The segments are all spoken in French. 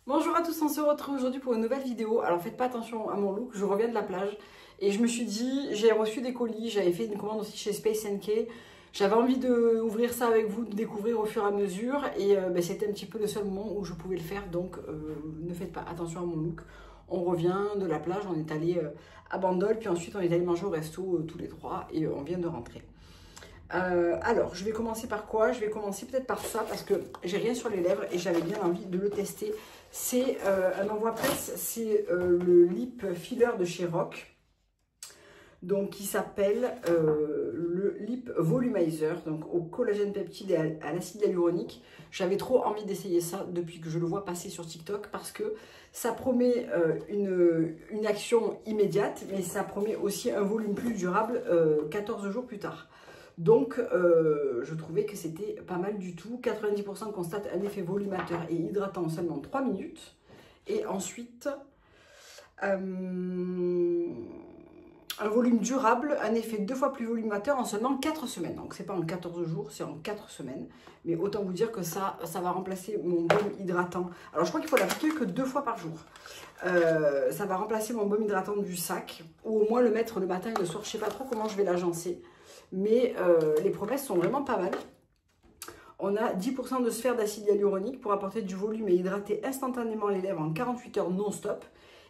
Bonjour à tous, on se retrouve aujourd'hui pour une nouvelle vidéo. Alors faites pas attention à mon look, je reviens de la plage et je me suis dit, j'ai reçu des colis, j'avais fait une commande aussi chez Space NK. J'avais envie d'ouvrir ça avec vous, de découvrir au fur et à mesure et c'était un petit peu le seul moment où je pouvais le faire, donc ne faites pas attention à mon look. On revient de la plage, on est allé à Bandol, puis ensuite on est allé manger au resto tous les trois et on vient de rentrer. Alors, je vais commencer par quoi? Je vais commencer peut-être par ça parce que j'ai rien sur les lèvres et j'avais bien envie de le tester. C'est un envoi presse, c'est le lip filler de chez Rock. Donc, qui s'appelle le Lip Volumizer, donc au collagène peptide et à l'acide hyaluronique. J'avais trop envie d'essayer ça depuis que je le vois passer sur TikTok parce que ça promet une action immédiate, mais ça promet aussi un volume plus durable 14 jours plus tard. Donc, je trouvais que c'était pas mal du tout. 90% constatent un effet volumateur et hydratant en seulement 3 minutes. Et ensuite, un volume durable, un effet 2 fois plus volumateur en seulement 4 semaines. Donc, c'est pas en 14 jours, c'est en 4 semaines. Mais autant vous dire que ça va remplacer mon baume hydratant. Alors, je crois qu'il faut l'appliquer que 2 fois par jour. Ça va remplacer mon baume hydratant du sac. Ou au moins le mettre le matin et le soir. Je sais pas trop comment je vais l'agencer. Mais les promesses sont vraiment pas mal. On a 10% de sphère d'acide hyaluronique pour apporter du volume et hydrater instantanément les lèvres en 48 heures non-stop.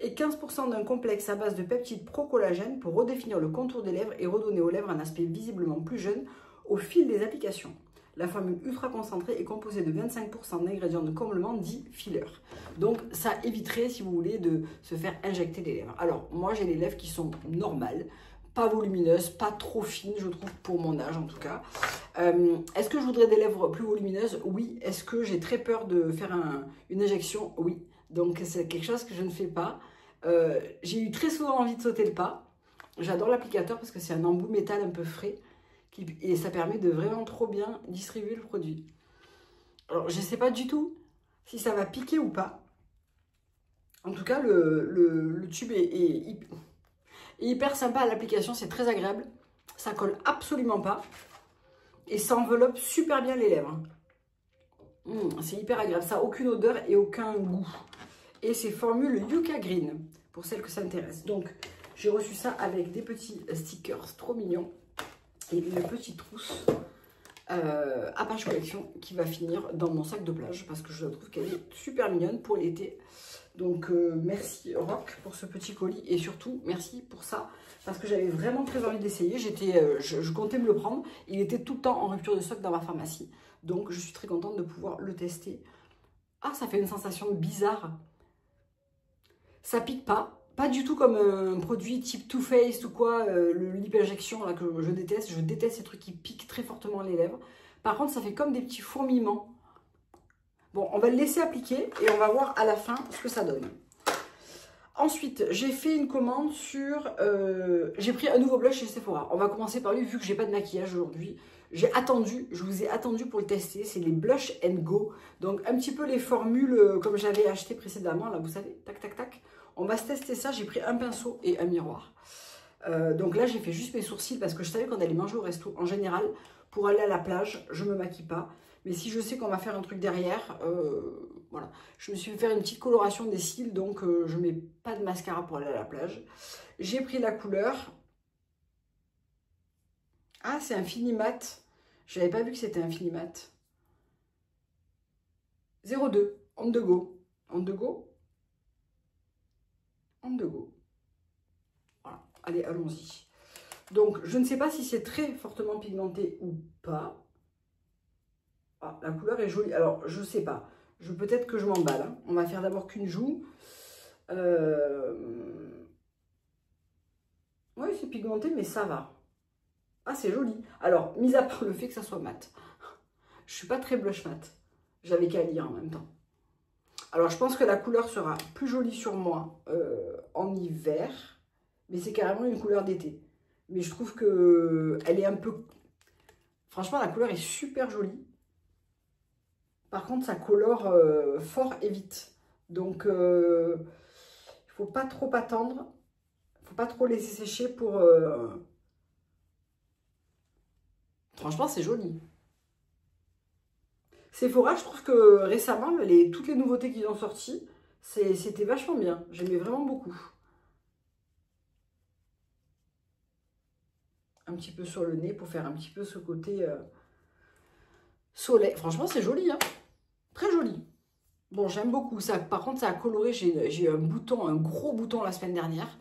Et 15% d'un complexe à base de peptides pro-collagène pour redéfinir le contour des lèvres et redonner aux lèvres un aspect visiblement plus jeune au fil des applications. La formule ultra concentrée est composée de 25% d'ingrédients de comblement dits fillers. Donc ça éviterait, si vous voulez, de se faire injecter les lèvres. Alors, moi j'ai les lèvres qui sont normales, pas volumineuses, pas trop fines, je trouve, pour mon âge en tout cas. Est-ce que je voudrais des lèvres plus volumineuses? Oui. Est-ce que j'ai très peur de faire une injection? Oui. Donc c'est quelque chose que je ne fais pas. J'ai eu très souvent envie de sauter le pas. J'adore l'applicateur parce que c'est un embout métal un peu frais et ça permet de vraiment trop bien distribuer le produit. Alors je ne sais pas du tout si ça va piquer ou pas. En tout cas, le tube est hyper sympa à l'application, c'est très agréable. Ça colle absolument pas et ça enveloppe super bien les lèvres. C'est hyper agréable, ça n'a aucune odeur et aucun goût. Et c'est formule Yucca Green, pour celles que ça intéresse. Donc, j'ai reçu ça avec des petits stickers trop mignons et une petite trousse Apache Collection qui va finir dans mon sac de plage parce que je trouve qu'elle est super mignonne pour l'été. Donc, merci Rock pour ce petit colis et surtout, merci pour ça parce que j'avais vraiment très envie d'essayer. Je comptais me le prendre. Il était tout le temps en rupture de stock dans ma pharmacie. Donc, je suis très contente de pouvoir le tester. Ah, ça fait une sensation bizarre. Ça pique pas du tout comme un produit type Too Faced ou quoi, le lip injection là que je déteste. Je déteste ces trucs qui piquent très fortement les lèvres. Par contre, ça fait comme des petits fourmillements. Bon, on va le laisser appliquer et on va voir à la fin ce que ça donne. Ensuite, j'ai fait une commande sur... j'ai pris un nouveau blush chez Sephora. On va commencer par lui vu que j'ai pas de maquillage aujourd'hui. Je vous ai attendu pour le tester. C'est les Blush Go. Donc, un petit peu les formules comme j'avais acheté précédemment. Là, vous savez, tac, tac, tac. On va se tester ça. J'ai pris un pinceau et un miroir. Donc là, j'ai fait juste mes sourcils parce que je savais qu'on allait manger au resto. En général, pour aller à la plage, je ne me maquille pas. Mais si je sais qu'on va faire un truc derrière, voilà. Je me suis fait faire une petite coloration des cils, donc je ne mets pas de mascara pour aller à la plage. J'ai pris la couleur. Ah, c'est un fini mat. Je n'avais pas vu que c'était un fini mat. 02, on the go. On the go. On the go. Voilà, allez, allons-y. Donc, je ne sais pas si c'est très fortement pigmenté ou pas. Ah, la couleur est jolie. Alors, je sais pas. Peut-être que je m'emballe. Hein. On va faire d'abord qu'une joue. Oui, c'est pigmenté, mais ça va. Ah, c'est joli. Alors, mis à part le fait que ça soit mat. Je suis pas très blush mat. J'avais qu'à lire en même temps. Alors, je pense que la couleur sera plus jolie sur moi en hiver. Mais c'est carrément une couleur d'été. Mais je trouve que elle est un peu... Franchement, la couleur est super jolie. Par contre, ça colore fort et vite. Donc, il ne faut pas trop attendre. Il ne faut pas trop laisser sécher pour... Franchement, c'est joli. Sephora, je trouve que récemment, toutes les nouveautés qu'ils ont sorties, C'était vachement bien. J'aimais vraiment beaucoup. Un petit peu sur le nez pour faire un petit peu ce côté soleil. Franchement, c'est joli, hein. Très joli. Bon, j'aime beaucoup ça. Par contre, ça a coloré. J'ai eu un bouton, un gros bouton la semaine dernière.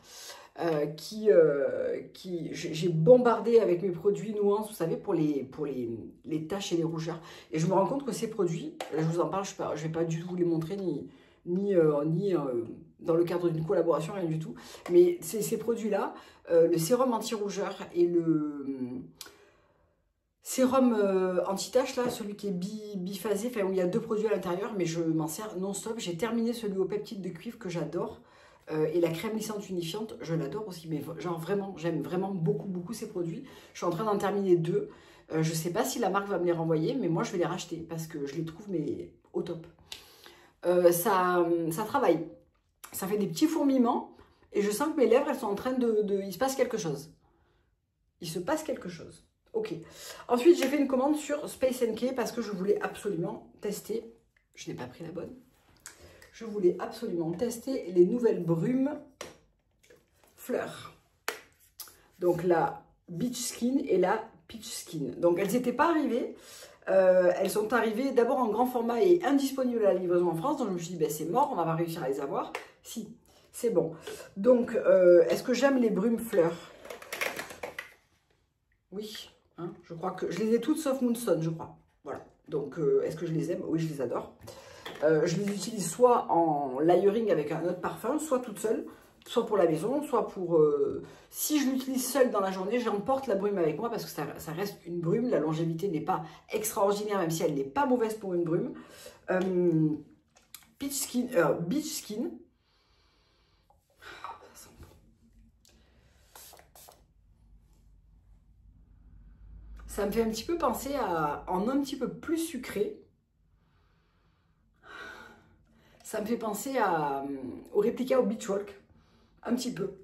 J'ai bombardé avec mes produits nuances, vous savez, pour les taches et les rougeurs. Et je me rends compte que ces produits, là je vous en parle, je ne vais pas du tout vous les montrer, ni dans le cadre d'une collaboration, rien du tout. Mais ces produits-là, le sérum anti-rougeur et le sérum anti-tache, là, celui qui est biphasé, enfin où il y a 2 produits à l'intérieur, mais je m'en sers non-stop. J'ai terminé celui au peptide de cuivre que j'adore. Et la crème lissante unifiante, je l'adore aussi, mais genre vraiment, j'aime vraiment beaucoup ces produits. Je suis en train d'en terminer 2. Je ne sais pas si la marque va me les renvoyer, mais moi je vais les racheter parce que je les trouve mais au top. Ça travaille, ça fait des petits fourmillements et je sens que mes lèvres elles sont en train il se passe quelque chose. Il se passe quelque chose. Ok. Ensuite j'ai fait une commande sur Space NK parce que je voulais absolument tester. Je n'ai pas pris la bonne. Je voulais absolument tester les nouvelles brumes fleurs. Donc la Beach Skin et la Peach Skin. Donc elles n'étaient pas arrivées. Elles sont arrivées d'abord en grand format et indisponibles à la livraison en France. Donc je me suis dit, ben, c'est mort, on va pas réussir à les avoir. Si, c'est bon. Donc, est-ce que j'aime les brumes fleurs? Oui, hein, je crois que je les ai toutes sauf Moonstone, je crois. Voilà. Donc, est-ce que je les aime? Oui, je les adore. Je les utilise soit en layering avec un autre parfum, soit toute seule, soit pour la maison, soit pour... si je l'utilise seule dans la journée, j'emporte la brume avec moi parce que ça reste une brume. La longévité n'est pas extraordinaire, même si elle n'est pas mauvaise pour une brume. Beach Skin. Ça me fait un petit peu penser en un petit peu plus sucré. Ça me fait penser au réplica au Beach Walk. Un petit peu.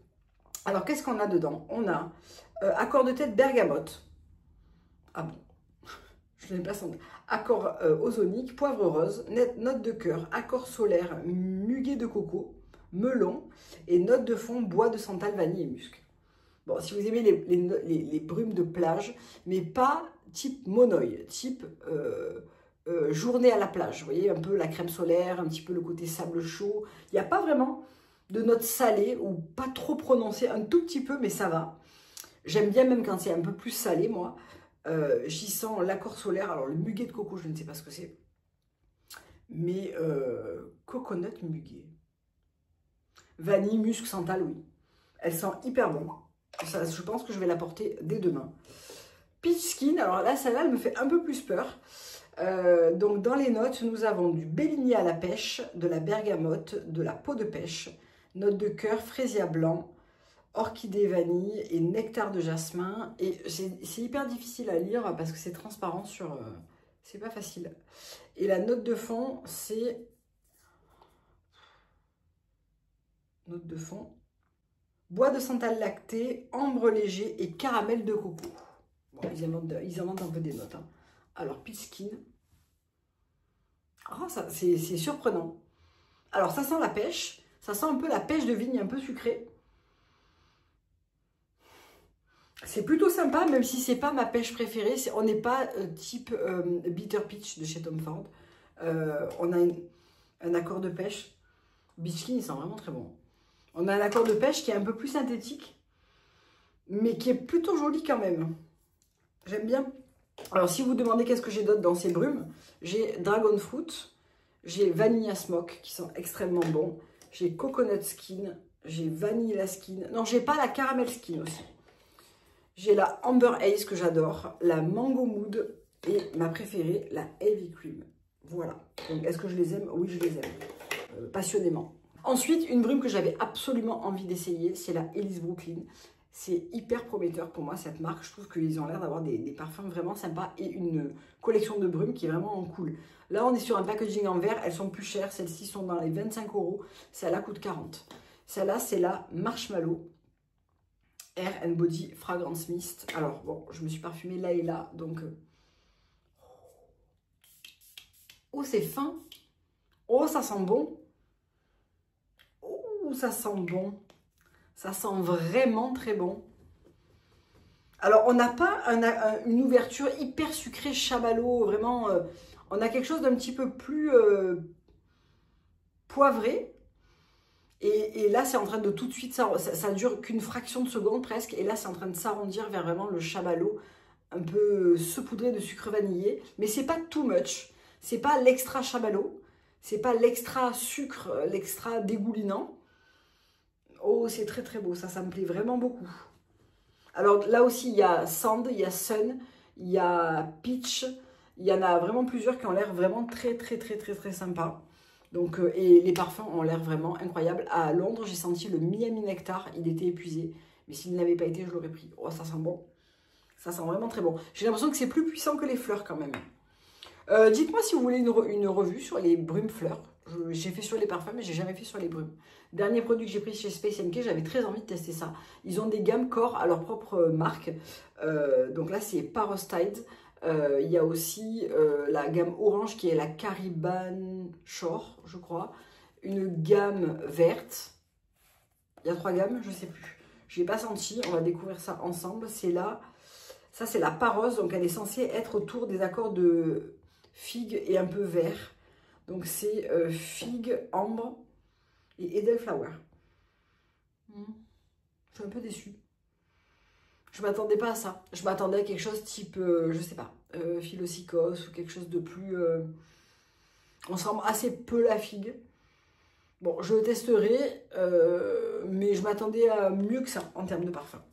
Alors, qu'est-ce qu'on a dedans? On a accord de tête bergamote. Ah bon, je n'ai pas senti. Accord ozonique, poivre rose, note de cœur, accord solaire, muguet de coco, melon et note de fond, bois de santal, vanille et musc. Bon, si vous aimez les brumes de plage, mais pas type monoï, type journée à la plage. Vous voyez, un peu la crème solaire, un petit peu le côté sable chaud. Il n'y a pas vraiment de notes salées ou pas trop prononcées, un tout petit peu, mais ça va. J'aime bien même quand c'est un peu plus salé, moi. J'y sens l'accord solaire. Alors, le muguet de coco, je ne sais pas ce que c'est. Mais coconut muguet. Vanille, musc, santal, oui. Elle sent hyper bon. Ça, je pense que je vais la porter dès demain. Peach Skin, alors là, celle-là, elle me fait un peu plus peur. Donc, dans les notes, nous avons du béligné à la pêche, de la bergamote, de la peau de pêche, note de cœur, frésia blanc, orchidée vanille et nectar de jasmin. Et c'est hyper difficile à lire parce que c'est transparent sur... c'est pas facile. Et la note de fond, c'est... Note de fond. Bois de santal lacté, ambre léger et caramel de coco. Bon, ils inventent un peu des notes. Hein. Alors, Peach Skin. Oh, c'est surprenant. Alors, ça sent la pêche. Ça sent un peu la pêche de vigne, un peu sucrée. C'est plutôt sympa, même si c'est pas ma pêche préférée. On n'est pas type Bitter Peach de chez Tom Ford. On a un accord de pêche. Beach Skin, il sent vraiment très bon. On a un accord de pêche qui est un peu plus synthétique, mais qui est plutôt joli quand même. J'aime bien. Alors, si vous vous demandez qu'est-ce que j'ai d'autre dans ces brumes, j'ai Dragon Fruit, j'ai Vanilla Smoke, qui sont extrêmement bons. J'ai Coconut Skin, j'ai Vanilla Skin. Non, j'ai pas la Caramel Skin aussi. J'ai la Amber Haze que j'adore, la Mango Mood et ma préférée, la Heavy Cream. Voilà. Donc, est-ce que je les aime? Oui, je les aime. Passionnément. Ensuite, une brume que j'avais absolument envie d'essayer, c'est la Elise Brooklyn. C'est hyper prometteur pour moi, cette marque. Je trouve qu'ils ont l'air d'avoir des parfums vraiment sympas et une collection de brumes qui est vraiment cool. Là, on est sur un packaging en verre. Elles sont plus chères. Celles-ci sont dans les 25 €. Celle-là coûte 40. Celle-là, c'est la Marshmallow Hair and Body Fragrance Mist. Alors, bon, je me suis parfumée là et là. Donc, oh, c'est fin. Oh, ça sent bon. Ouh, ça sent bon. Ça sent vraiment très bon. Alors, on n'a pas une ouverture hyper sucrée chamallow, vraiment. On a quelque chose d'un petit peu plus poivré. Et là, c'est en train de tout de suite, ça dure qu'une fraction de seconde presque. Et là, c'est en train de s'arrondir vers vraiment le chamallow, un peu saupoudré de sucre vanillé. Mais c'est pas too much. C'est pas l'extra chamallow. C'est pas l'extra sucre, l'extra dégoulinant. Oh, c'est très très beau. Ça me plaît vraiment beaucoup. Alors là aussi, il y a Sand, il y a Sun, il y a Peach. Il y en a vraiment plusieurs qui ont l'air vraiment très très très très très sympas. Donc, et les parfums ont l'air vraiment incroyables. À Londres, j'ai senti le Miami Nectar. Il était épuisé. Mais s'il n'avait pas été, je l'aurais pris. Oh, ça sent bon. Ça sent vraiment très bon. J'ai l'impression que c'est plus puissant que les fleurs quand même. Dites-moi si vous voulez une revue sur les brumes fleurs. J'ai fait sur les parfums, mais j'ai jamais fait sur les brumes. Dernier produit que j'ai pris chez Space NK, j'avais très envie de tester ça. Ils ont des gammes corps à leur propre marque. Donc là, c'est Parostide. Il y a aussi la gamme orange qui est la Caribbean Shore, je crois. Une gamme verte. Il y a 3 gammes, je ne sais plus. Je n'ai pas senti, on va découvrir ça ensemble. C'est là, ça c'est la Parose, donc elle est censée être autour des accords de figue et un peu vert. Donc c'est figue, ambre et Edelflower. Je suis un peu déçue. Je ne m'attendais pas à ça. Je m'attendais à quelque chose type, je sais pas, Philosykos ou quelque chose de plus... on sent assez peu la figue. Bon, je le testerai, mais je m'attendais à mieux que ça en termes de parfum.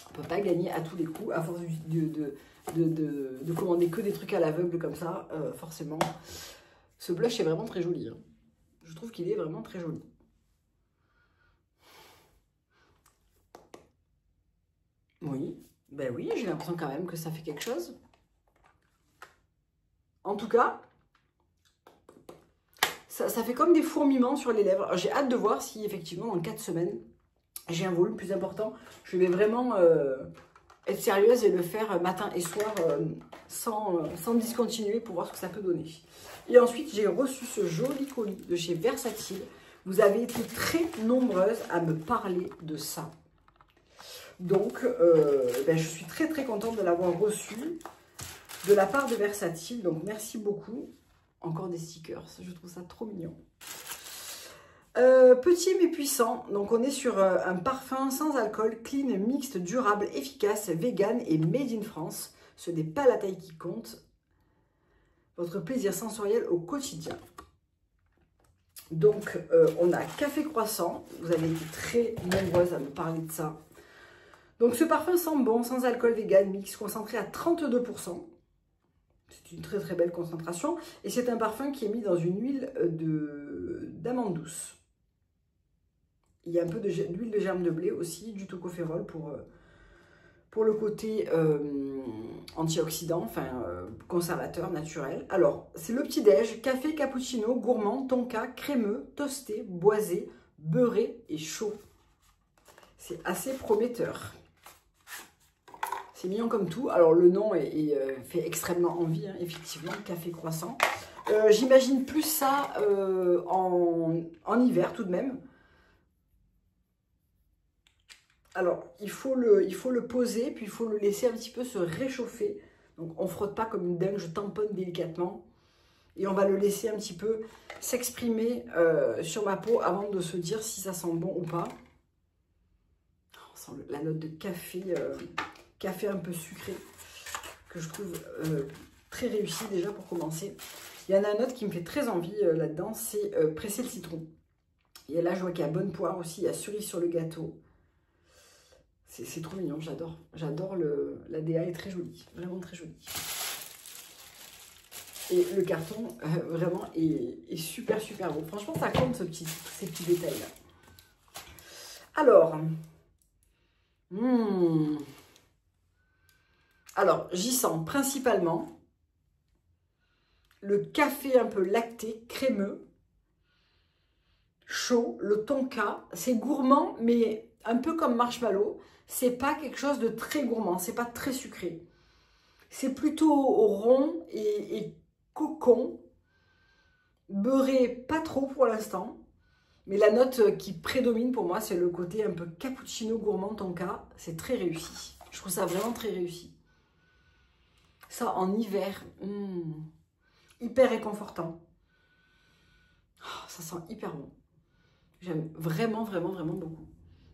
On ne peut pas gagner à tous les coups, à force de commander que des trucs à l'aveugle comme ça, forcément. Ce blush est vraiment très joli. Hein. Je trouve qu'il est vraiment très joli. Oui, ben oui, j'ai l'impression quand même que ça fait quelque chose. En tout cas, ça fait comme des fourmillements sur les lèvres. J'ai hâte de voir si effectivement dans 4 semaines, j'ai un volume plus important. Je vais vraiment être sérieuse et le faire matin et soir sans discontinuer pour voir ce que ça peut donner. Et ensuite, j'ai reçu ce joli colis de chez Versatile. Vous avez été très nombreuses à me parler de ça. Donc, ben, je suis très très contente de l'avoir reçu de la part de Versatile. Donc, merci beaucoup. Encore des stickers, je trouve ça trop mignon. Petit mais puissant. Donc, on est sur un parfum sans alcool, clean, mixte, durable, efficace, vegan et made in France. Ce n'est pas la taille qui compte. Votre plaisir sensoriel au quotidien. Donc, on a Café Croissant. Vous avez été très nombreuses à me parler de ça. Donc, ce parfum sent bon, sans alcool, vegan, mix, concentré à 32%. C'est une très très belle concentration. Et c'est un parfum qui est mis dans une huile d'amande douce. Il y a un peu d'huile de germe de blé aussi, du tocopherol pour le côté antioxydant, enfin conservateur naturel. Alors, c'est le petit-déj, café, cappuccino, gourmand, tonka, crémeux, toasté, boisé, beurré et chaud. C'est assez prometteur. C'est mignon comme tout. Alors, le nom fait extrêmement envie, hein, effectivement, café croissant. J'imagine plus ça en hiver tout de même. Alors, il faut le poser, puis il faut le laisser un petit peu se réchauffer. Donc, on ne frotte pas comme une dingue, je tamponne délicatement. Et on va le laisser un petit peu s'exprimer sur ma peau avant de se dire si ça sent bon ou pas. On sent la note de café, café un peu sucré, que je trouve très réussi déjà pour commencer. Il y en a un autre qui me fait très envie là-dedans, c'est presser le citron. Et là, je vois qu'il y a bonne poire aussi, il y a cerise sur le gâteau. C'est trop mignon, j'adore. J'adore la DA est très jolie, vraiment très jolie. Et le carton, vraiment, est super, super beau. Franchement, ça compte ces petits détails-là. Alors, j'y sens principalement le café un peu lacté, crémeux, chaud, le tonka. C'est gourmand, mais un peu comme marshmallow. C'est pas quelque chose de très gourmand, c'est pas très sucré. C'est plutôt rond et cocon, beurré pas trop pour l'instant. Mais la note qui prédomine pour moi, c'est le côté un peu cappuccino gourmand tonka. C'est très réussi. Je trouve ça vraiment très réussi. Ça, en hiver, hyper réconfortant. Oh, ça sent hyper bon. J'aime vraiment, vraiment, vraiment beaucoup.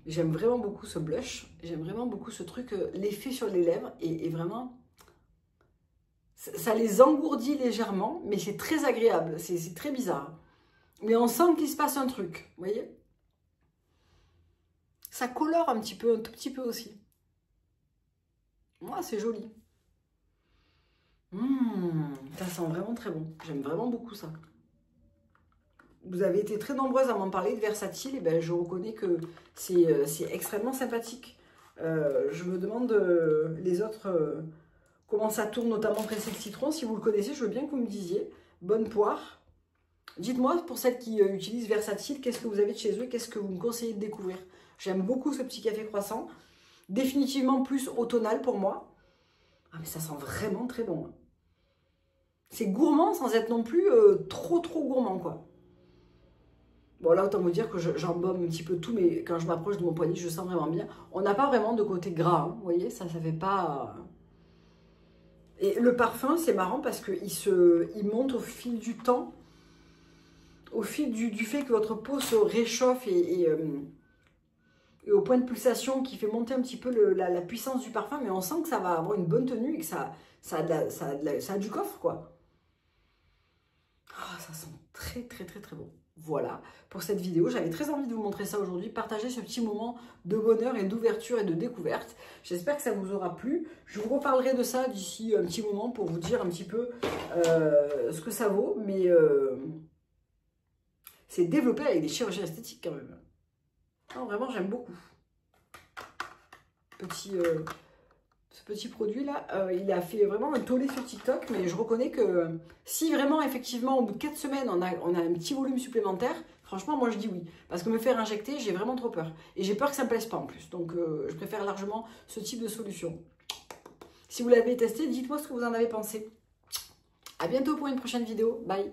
J'aime vraiment beaucoup ce blush. J'aime vraiment beaucoup ce truc, l'effet sur les lèvres. Et vraiment, ça les engourdit légèrement, mais c'est très agréable. C'est très bizarre. Mais on sent qu'il se passe un truc, vous voyez? Ça colore un petit peu, un tout petit peu aussi. Moi, c'est joli. Ça sent vraiment très bon. J'aime vraiment beaucoup ça. Vous avez été très nombreuses à m'en parler de Versatile. Et ben, je reconnais que c'est extrêmement sympathique. Je me demande les autres, comment ça tourne, notamment Pressé le Citron. Si vous le connaissez, je veux bien que vous me disiez. Bonne poire. Dites-moi, pour celles qui utilisent Versatile, qu'est-ce que vous avez de chez eux et qu'est-ce que vous me conseillez de découvrir? J'aime beaucoup ce petit café croissant. Définitivement plus automnal pour moi. Ah, mais ça sent vraiment très bon. C'est gourmand sans être non plus trop gourmand, quoi. Bon, là, autant vous dire que j'embaume un petit peu tout, mais quand je m'approche de mon poignet, je sens vraiment bien. On n'a pas vraiment de côté gras, hein, vous voyez, ça fait pas... Et le parfum, c'est marrant parce qu'il monte au fil du temps. Au fil du fait que votre peau se réchauffe et au point de pulsation qui fait monter un petit peu la puissance du parfum, mais on sent que ça va avoir une bonne tenue et que ça a du coffre, quoi. Oh, ça sent très bon. Voilà, pour cette vidéo, j'avais très envie de vous montrer ça aujourd'hui, partager ce petit moment de bonheur et d'ouverture et de découverte. J'espère que ça vous aura plu. Je vous reparlerai de ça d'ici un petit moment pour vous dire un petit peu ce que ça vaut, mais... c'est développé avec des chirurgiens esthétiques quand même. Non, vraiment, j'aime beaucoup. Ce petit produit-là, il a fait vraiment un tollé sur TikTok, mais je reconnais que si vraiment, effectivement, au bout de 4 semaines, on a un petit volume supplémentaire, franchement, moi, je dis oui. Parce que me faire injecter, j'ai vraiment trop peur. Et j'ai peur que ça ne me plaise pas en plus. Donc, je préfère largement ce type de solution. Si vous l'avez testé, dites-moi ce que vous en avez pensé. À bientôt pour une prochaine vidéo. Bye!